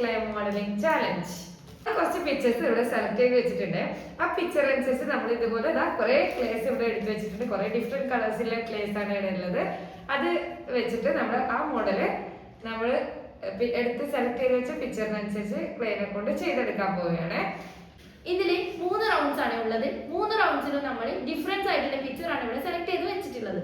Clay modelling challenge. കുറച്ച് pictures ഇവിടെ select ചെയ്ത് വെച്ചിട്ടുണ്ട്. ആ പിക്ചർ അനുസരിച്ച് നമ്മൾ ഇതുപോലെ കുറെ ക്ലേസ് ഇവിടെ എടുത്ത് വെച്ചിട്ടുണ്ട്. കുറെ ഡിഫറെന്റ് കളേഴ്സിലെ ക്ലേസ് ആണ് ഇവിടെ ഉള്ളത്. അത് വെച്ചിട്ട് നമ്മൾ ആ മോഡല് നമ്മൾ എടുത്ത് സെലക്ട് ചെയ്ത് വെച്ച പിക്ചറിനനുസരിച്ച് ക്ലേനെ കൊണ്ട് ചെയ്തെടുക്കാൻ പോവുകയാണ്. ഇതിൽ 3 റൗണ്ട്സ് ആണ് ഉള്ളത്. 3 റൗണ്ട്സിലും നമ്മൾ ഡിഫറൻസ് ആയിട്ടുള്ള പിക്ചർ ആണ് ഇവിടെ സെലക്ട് ചെയ്ത് വെച്ചിട്ടുള്ളത്.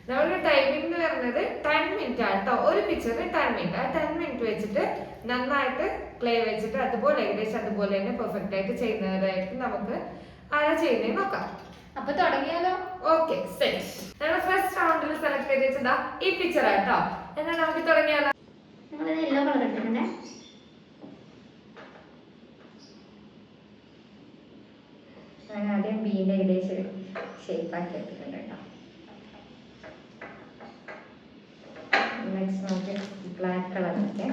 നമ്മളുടെ ടൈമിംഗ് എന്ന് പറയുന്നത് 10 മിനിറ്റ് ആണ് കേട്ടോ. ഒരു പിക്ചറിന് 10 മിനിറ്റ്. ആ 10 മിനിറ്റ് വെച്ചിട്ട് നന്നായിട്ട് ക്ലേ വെച്ചിട്ട് അതുപോലെ ഏകദേശം അതുപോലെ തന്നെ പെർഫെക്റ്റ് ആയിട്ട് ചെയ്യുന്നവരായിട്ട് നമുക്ക് ആരാ ചെയ്യുന്നത് നോക്കാം. അപ്പൊ തുടങ്ങിയാലോ? Okay, set. നമ്മൾ ഫസ്റ്റ് റൗണ്ടിൽ സെലക്ട് ചെയ്ത് വെച്ചതാ ഈ പിക്ചർ ആട്ടോ. എന്നാൽ നമുക്ക് തുടങ്ങിയാലോ? യെല്ലോ കളർ എടുത്തിട്ടുണ്ടേ. ഞാൻ ആദ്യം ബീൻ്റെ ഏകദേശം ഷേപ്പ് ആക്കി എടുത്തിട്ടുണ്ട് കേട്ടോ. നെക്സ്റ്റ് നമുക്ക് ബ്ലാക്ക് കളർ ഒക്കെ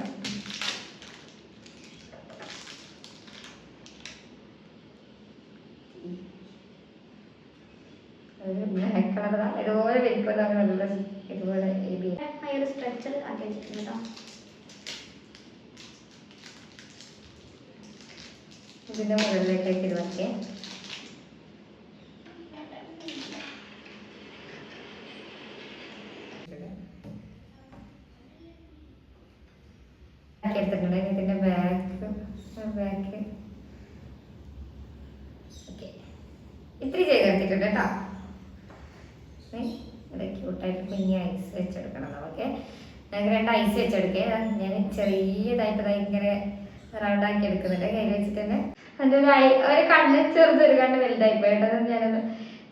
ബ്ലാക്ക് കളർ ഇതുപോലെ വലിപ്പതാണ്. നല്ല ഇതുപോലെ സ്ട്രെച്ചർ ആക്കി വെച്ചിട്ടുണ്ട് കേട്ടോ. ഇതിന്റെ മുകളിലേക്കൊക്കെ ഇത് വയ്ക്കേ. എടുത്തിട്ടുണ്ട്. ഇതിന്റെ ബാക്ക് ഓക്കെ ഇത്തിരി ചെയ്തെടുത്തിട്ടുണ്ട് കേട്ടോ. ഇവിടെ ക്യൂട്ടായിട്ട് കുഞ്ഞി ഐസ് വെച്ചെടുക്കണം നമുക്ക്. ഞങ്ങൾക്ക് 2 ഐസ് വെച്ചെടുക്കേ. ഞാൻ ചെറിയതായിട്ട് ഇങ്ങനെ റൗണ്ടാക്കി എടുക്കുന്നുണ്ട് കയ്യിൽ വെച്ചിട്ട് തന്നെ. അതിൻ്റെ ഒരു കണ്ണ് ചെറുതൊരു കണ്ണ് വലുതായിപ്പോയി കേട്ടോ. ഞാനത്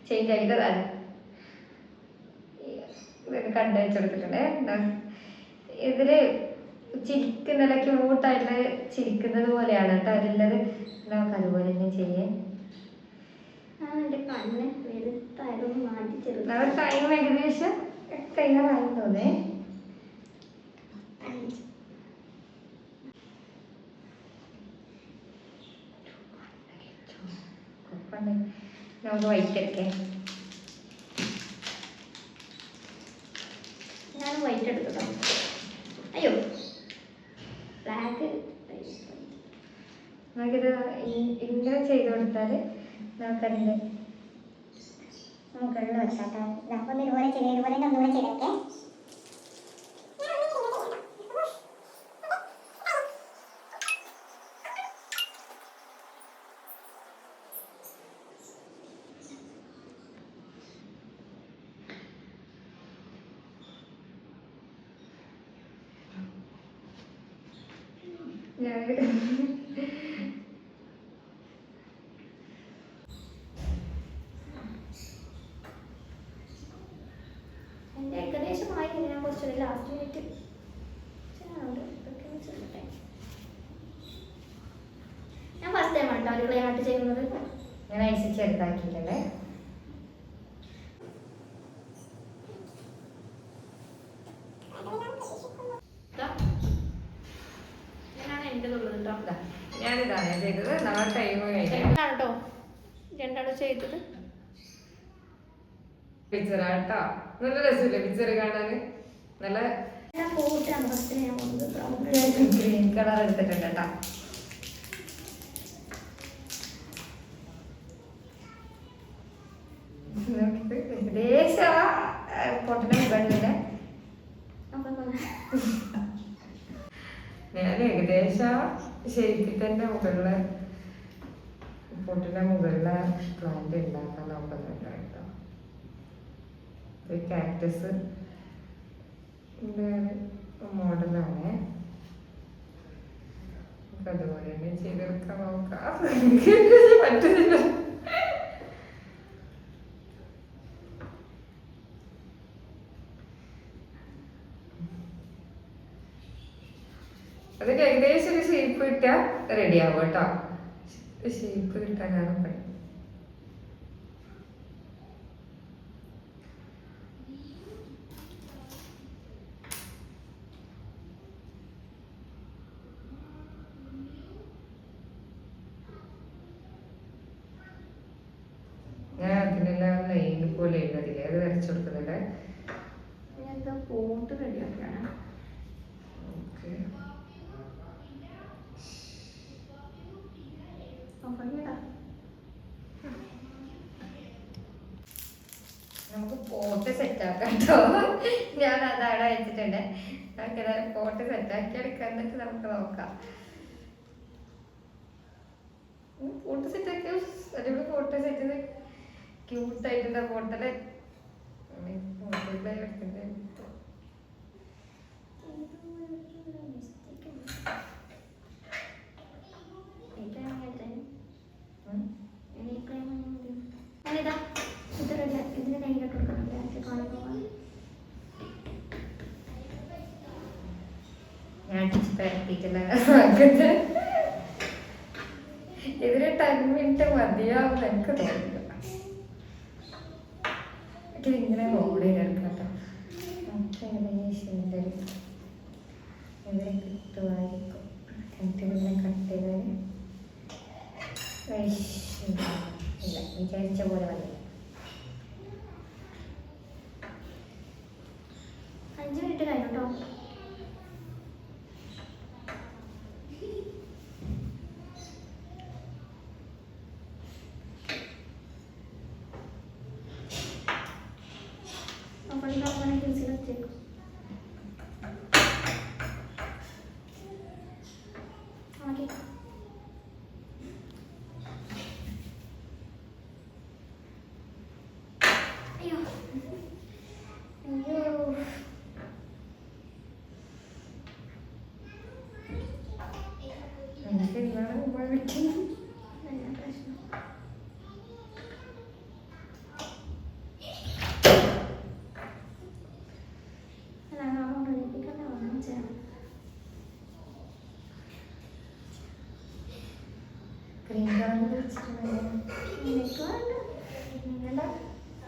ചേഞ്ച് ആക്കിയിട്ടതാണ്. ഇതൊക്കെ കണ്ണ് വെച്ചെടുത്തിട്ടുണ്ട്. ഇതില് ചിരിക്കുന്ന ക്യൂട്ടായിട്ടുള്ള ചിരിക്കുന്നത് പോലെയാണ് കേട്ടോ അതിലുള്ളത്. നമുക്ക് അതുപോലെ തന്നെ ചെയ്യാൻ. ടൈം ഏകദേശം തയ്യാറായി തോന്നേ. നമുക്ക് വൈറ്റ് എടുക്കേ. ഞാൻ വൈറ്റ് എടുത്തോ. അയ്യോ ബ്ലാക്ക്. നമുക്കിത് ഇങ്ങനെ ചെയ്ത് കൊടുത്താൽ നമുക്കതിൻ്റെ മുകളിൽ വെച്ചാട്ടെ. ഒന്ന് ഇതുപോലെ ചെയ്തേ. ഇതുപോലെ തന്നെ ഒന്നുകൂടെ ചെയ്തേക്കെ. ഏകദേശമായി. ഞാൻ കുറച്ചൊരു ലാസ്റ്റ് മിനിറ്റ് ഞാൻ ഫസ്റ്റ് ടൈം ആണ് ഒരു ക്ലേ ആർട്ട് ചെയ്യുന്നത്. ഞാൻ ഐസ് ചെറുതാക്കിയിട്ടുണ്ട്. ഞാനാണ് എൻ്റെതുള്ളത് കേട്ടോ. ഞാനിതാണ് ചെയ്തത്. നമ്മുടെ ടൈം കഴിഞ്ഞു കേട്ടോ. രണ്ടാണ് ചെയ്തത്. പിക്ചറാട്ടോ. നല്ല രസമില്ലേ പിക്ചർ കാണാന്? നല്ല ഗ്രീൻ കളർ എടുത്തിട്ടുണ്ട് കേട്ടോ. ഏകദേശം പൊട്ടനെ മുകളിലില്ല. ഞാൻ ഏകദേശം ശരിക്കും തന്നെ മുകളില് പൊട്ടിന്റെ മുകളിലെ പ്ലാന്റ് ഉണ്ടാക്കാൻ നോക്കുന്നുണ്ട് കേട്ടോ. കാക്ടസ് മോഡലാണ്. അതുപോലെ തന്നെ ചെയ്തെടുക്കാൻ നോക്കാം. പറ്റുന്നില്ല. അതിന് ഏകദേശം ഒരു ഷേപ്പ് കിട്ടിയാൽ റെഡി ആവും കേട്ടോ. ഷേപ്പ് കിട്ടാനാണ് പണി. ഞാൻ അതിനെല്ലാം ലൈൻ പോലെ എഴുന്നതില്ലേ അത് വരച്ചു കൊടുക്കുന്നുണ്ട്. പോട്ട് റെഡിയാക്കാണ്. സെറ്റാക്കാം കേട്ടോ. ഞാൻ അത് അവിടെ വെച്ചിട്ടുണ്ട്. നമുക്കിത് പോട്ട് സെറ്റാക്കി എടുക്കാം, എന്നിട്ട് നമുക്ക് നോക്കാം. പോട്ട് സെറ്റാക്കി അടിപൊളി പോട്ട് സെറ്റ് ചെയ്ത് ക്യൂട്ടായിട്ടുണ്ട് പോട്ടല്. ഞാൻ ഇതിന് 10 മിനിറ്റ് മതിയാവും എനിക്ക് തോന്നില്ല. ഇങ്ങനെ റോഡ് ചെയ്തെടുക്കാം കേട്ടോ. ഏകദേശം ഇതിനെ കിട്ടുമായിരിക്കും. ഇങ്ങനെ കട്ട് ചെയ്താൽ ഇല്ല, വിചാരിച്ച പോലെ മതി. 5 മിനിറ്റ് കഴിഞ്ഞു കേട്ടോ.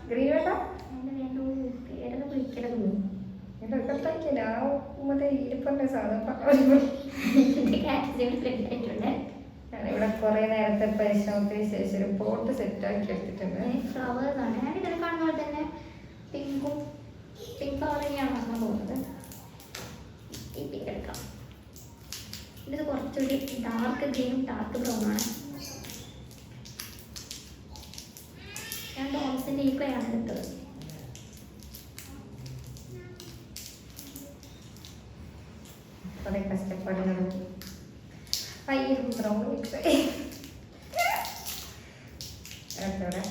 ഗ്രീൻ വേണ്ട മറ്റേ ഇരിപ്പുണ്ട് സാധനം. ഞാനിവിടെ കുറെ നേരത്തെ പരിശ്രമത്തിന് ശേഷം ഒരു പോട്ട് സെറ്റാക്കി എടുത്തിട്ടുണ്ട്. ഫ്ലവേഴ്സാണ് ഞാൻ ഇതിൽ കാണുന്ന പോലെ തന്നെ പിങ്ക് കളർ തന്നെയാണ് നോക്കാൻ പോകുന്നത്. ഈ പിങ്ക് എടുക്കാം. ഇത് കുറച്ചൊരു ഡാർക്ക് ഗ്രീനും ഡാർക്ക് ബ്രൗൺ ആണ്. ഞാൻ ഡോംസിൻ്റെ ഈ പ്ലേയാണ് എടുത്തത്. കുറെ കഷ്ടപ്പാടുകളും അയ്യോ ബ്രൗൺ മിക്സ് അടുത്തവിടെ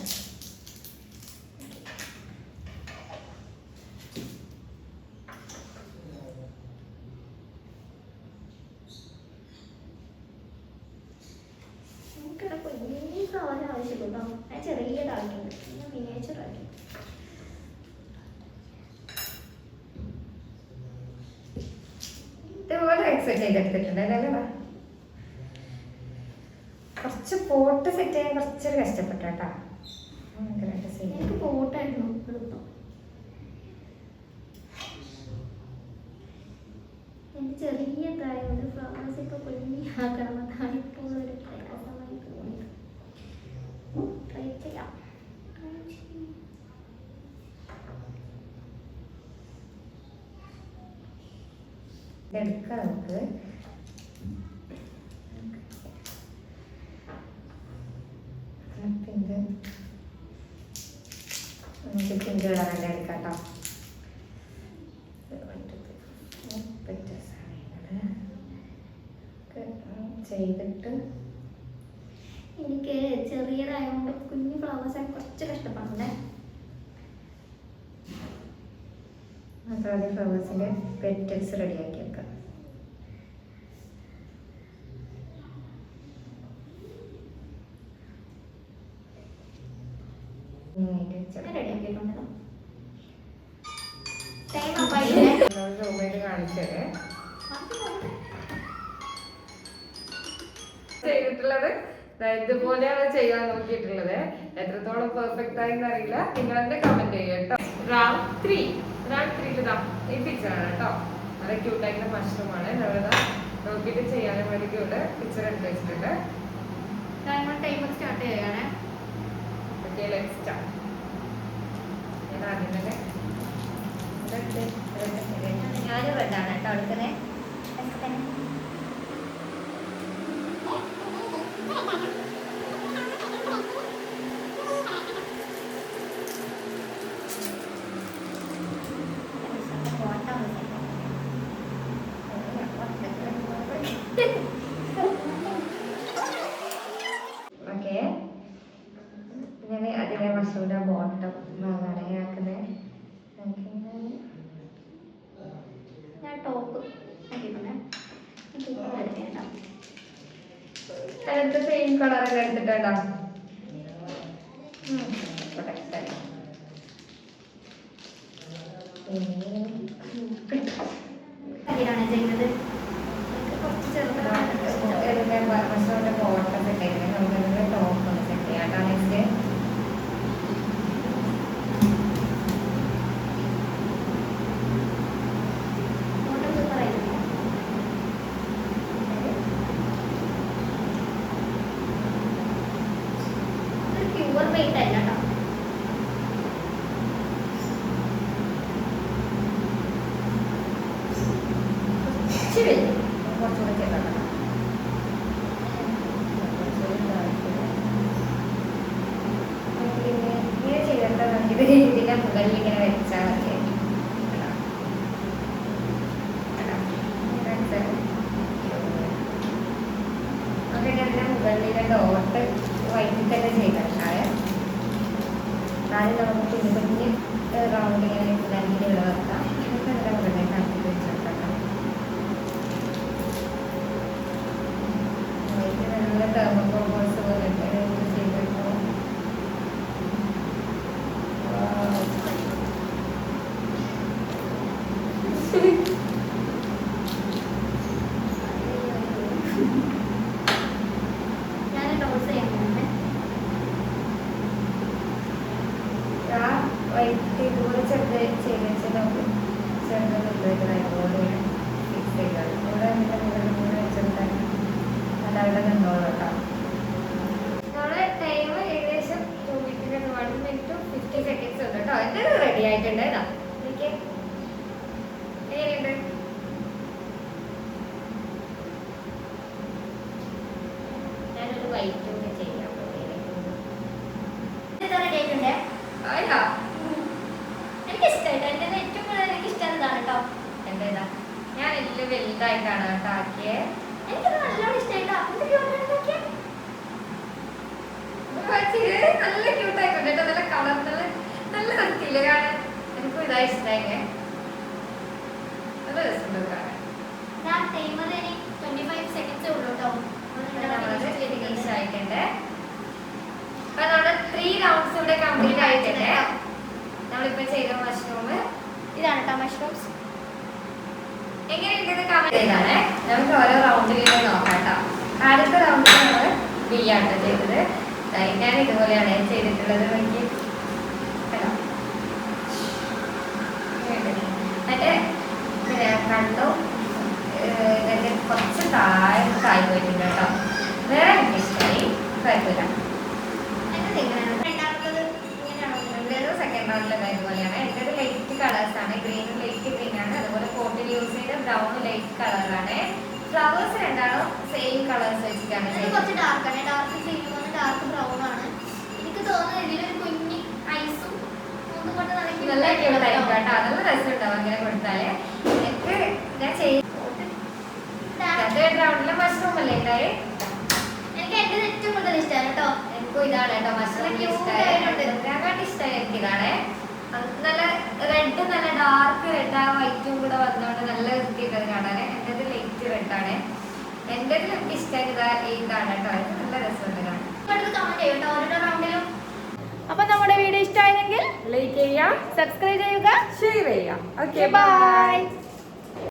കുഞ്ഞി ഫ്ലവർ ആവശ്യമില്ല കേട്ടോ. ഞാൻ ചെറിയതാക്കിയിട്ടുണ്ട്, മിനിയേച്ചർ ആക്കി. ഇതുപോലെ എക്സൈറ്റ് ചെയ്തെടുത്തിട്ടുണ്ട് അല്ലേ. കുറച്ച് പോട്ട് സെറ്റ് ചെയ്യാൻ കുറച്ചൊരു കഷ്ടപ്പെട്ടു കേട്ടോ. എനിക്ക് പോട്ടായിരുന്നു എളുപ്പം. എൻ്റെ ചെറിയതായത് ഫ്ലവേഴ്സ് ഇപ്പോൾ കുഞ്ഞിയാക്കണം, അതാണ് ഇപ്പോൾ ഒരു പ്രയാസമായി തോന്നിയത്. ട്രൈ ചെയ്യാം. എടുക്കാം നമുക്ക്. പിങ്ക് നമുക്ക് പിങ്ക് കളറിൻ്റെ എടുക്കാം കേട്ടോ. ചെയ്തിട്ട് എനിക്ക് ചെറിയതായതുകൊണ്ട് കുഞ്ഞു ഫ്ലവേഴ്സ് കുറച്ച് കഷ്ടപ്പാടുണ്ടേ. മാത്രമല്ല ഫ്ലവേഴ്സിൻ്റെ പെറ്റൽസ് റെഡിയാക്കി വെക്കാം. റെഡിയാക്കിയിട്ടുണ്ടല്ലോ. കാണിച്ചത് ചെയ്തിട്ടുള്ളത് ഇതുപോലെയാണ് ചെയ്യാൻ നോക്കിയിട്ടുള്ളത്. എത്രത്തോളം പെർഫെക്റ്റ് ആയിന്ന് അറിയില്ല, നിങ്ങൾ തന്നെ കമന്റ് ചെയ്യുക കേട്ടോ. റൗണ്ട് 3 ഇതാ ഈ പിക്ചറാണ് കേട്ടോ. നല്ല ക്യൂട്ടായിട്ടുള്ള മഷ്റൂമാണ്. നമ്മളിതാ നോക്കിയിട്ട് ചെയ്യാനും വേണ്ടി ക്യൂട്ട് പിക്ചർ എടുത്ത് വെച്ചിട്ടുണ്ട്. ടൈമർ സ്റ്റാർട്ട് ചെയ്യാണ്. Okay, let's start. ഞാൻ ആദ്യം തന്നെ ഞാൻ റെഡാണ് കേട്ടോ എടുക്കുന്നത്. ടോപ്പ് നോക്കിയിട്ടുണ്ടേ എടുക്കേണ്ട അടുത്ത സെയിം കളറൊക്കെ എടുത്തിട്ടുണ്ടോ? അതിലാണ് ചെയ്യുന്നത് കുറച്ച് ചെറുതാണ് ഫോട്ടോ സെറ്റ് ചെയ്ത് നമുക്ക് ടോപ്പ് ഒന്ന് സെറ്റ് ചെയ്യാം കേട്ടോ. നെക്സ്റ്റ് പ്യുവർ വെയിറ്റ് അല്ല കേട്ടോ. കുറച്ചുകൂടെ ചെയ്താൽ ഇങ്ങനെ ചെയ്തിട്ട് നമുക്ക് ഇതിന്റെ മുകളിൽ ഇങ്ങനെ വെച്ചാൽ മതി. അങ്ങനെ അതിന്റെ മുകളിലെ ഡോട്ട് വൈകിട്ട് തന്നെ ചെയ്തിട്ടാണ്. ആദ്യം നമുക്ക് കുഞ്ഞു കുഞ്ഞ് റൗണ്ട് ഇങ്ങനെ നൽകി ഇവിടെ വെക്കാം. എന്നിട്ട് അതിന്റെ മുകളിൽ കണക്കി വെച്ചെടുക്കാം. നല്ല തെർമോകോൾസ് പോലെ ചെയ്തിട്ടോ. ഞാൻ ടോസ് ചെയ്യുന്നുണ്ട്. വൈകിട്ട് ഇതുപോലെ ചെറുത് ചെയ്ത് വെച്ചാൽ നമുക്ക് ചെറുതുപോലെ ഫിക്സ് ചെയ്താൽ ഇവിടെ അതിൻ്റെ മുകളിൽ കൂടെ വെച്ചെടുത്താൽ നല്ല അവിടെ നിന്നോളൂ കേട്ടോ. നമ്മുടെ ടൈം ഏകദേശം 2 minutes 1 minute 50 seconds ഉണ്ട് കേട്ടോ. എൻ്റെ റെഡി ആയിട്ടുണ്ട്. ഇതാ എനിക്ക് എങ്ങനെയുണ്ട്? ഞാനൊരു വൈറ്റ് കൂടെ ചെയ്യാം. റെഡി ആയിട്ടുണ്ട്. ആയിട്ടാ എനിക്ക് ഇഷ്ടമായിട്ട് എൻ്റെ ഏറ്റവും കൂടുതൽ എനിക്ക് ഇഷ്ടം ഇതാണ് കേട്ടോ. എൻ്റെ ഇതാ ഞാൻ എല്ലാം വലുതായിട്ടാണ് കേട്ടോ ആക്കിയത്. എനിക്കത് നല്ലോണം ഇഷ്ടമായിട്ടോ. നല്ല ക്യൂട്ടായിട്ടുണ്ട് കേട്ടോ. നല്ല കളർ നല്ല രസത്തില്ല കാണാൻ. എനിക്കും ഇതാ ഇഷ്ടമായില്ലേ. നല്ല രസമുണ്ട് കാണാൻ. ഞാൻ ടൈമർ 25 seconds ഉള്ളൂ കേട്ടോ. ഫിനിഷ് ആയിട്ടുണ്ട്. അപ്പൊ നമ്മുടെ 3 rounds ഇവിടെ കംപ്ലീറ്റ് ആയിട്ടുണ്ട്. നമ്മളിപ്പോ ചെയ്ത മഷ്റൂം ഇതാണ് കേട്ടോ മഷ്റൂംസ്. എങ്ങനെയുണ്ടെന്ന് കമന്റ് ചെയ്താണേ. നമുക്ക് ഓരോ റൗണ്ടിലും നോക്കാം കേട്ടോ. ആദ്യത്തെ റൗണ്ടിൽ നമ്മൾ ബിയാണ് ചെയ്തത്. ഞാൻ ഇതുപോലെയാണ് ചെയ്തിട്ടുള്ളത്. എനിക്ക് മറ്റേ കണ്ടു ഇതിന്റെ കുറച്ച് താഴെ പോയിട്ടുണ്ട് കേട്ടോ. വേറെ എനിക്ക് ഇഷ്ടമായി. കുഴപ്പമില്ല. സെക്കൻഡ് റൗണ്ടിലൊക്കെ ഇതുപോലെയാണ്. എൻ്റെത് ലൈറ്റ് കളേഴ്സ് ആണ്. ഗ്രീനും ലൈറ്റ് ഗ്രീൻ ആണ്. അതുപോലെ കോട്ടിൽ യൂസ് ചെയ്ത ബ്രൗൺ ലൈറ്റ് കളറാണ്. ഫ്ലവേഴ്സ് രണ്ടാളും സെയിം കളേഴ്സ് വെച്ചിട്ടാണ് കുറച്ച് ഡാർക്കാണ്. ഡാർക്ക് ഗ്രീൻ ഡാർക്ക് ബ്രൗൺ ആണ്. എനിക്ക് തോന്നുന്നത് ഇതിലൊരു കുഞ്ഞി ഐസും ഒന്നും കൊണ്ട് നല്ല ക്യൂട്ടായിരിക്കും കേട്ടോ. നല്ല രസമുണ്ടാവും അങ്ങനെ കൊടുത്താല്. എനിക്ക് ഞാൻ റൗണ്ടിലെ മഷ്റൂം അല്ലേ ഉണ്ടായി. എനിക്ക് എൻ്റെ ഏറ്റവും കൂടുതൽ ഇഷ്ടമാണ് കേട്ടോ. എനിക്കും ഇതാണ് കേട്ടോ മഷ്റൂം ഇഷ്ടമായിട്ട് ഇഷ്ടമായി. എനിക്ക് ഇതാണ് നല്ല റെഡ്, നല്ല ഡാർക്ക് റെഡ് ആ വൈറ്റും കൂടെ വന്നോണ്ട് നല്ല വൃത്തിയിട്ടത് കാണാന്. എൻ്റെത് ലൈറ്റ് റെഡ് ആണ്. എൻ്റെത് എനിക്ക് ഇഷ്ടമായത് ഇതാണ് കേട്ടോ. ഇത് നല്ല രസമുണ്ട് കാണാൻ. കമന്റ് ചെയ്യട്ടോ ഓരോ റൗണ്ടിലും. അപ്പൊ നമ്മുടെ വീഡിയോ ഇഷ്ടമായെങ്കിൽ ലൈക്ക് ചെയ്യുക, സബ്സ്ക്രൈബ് ചെയ്യുക, ഷെയർ ചെയ്യുക. Okay bye.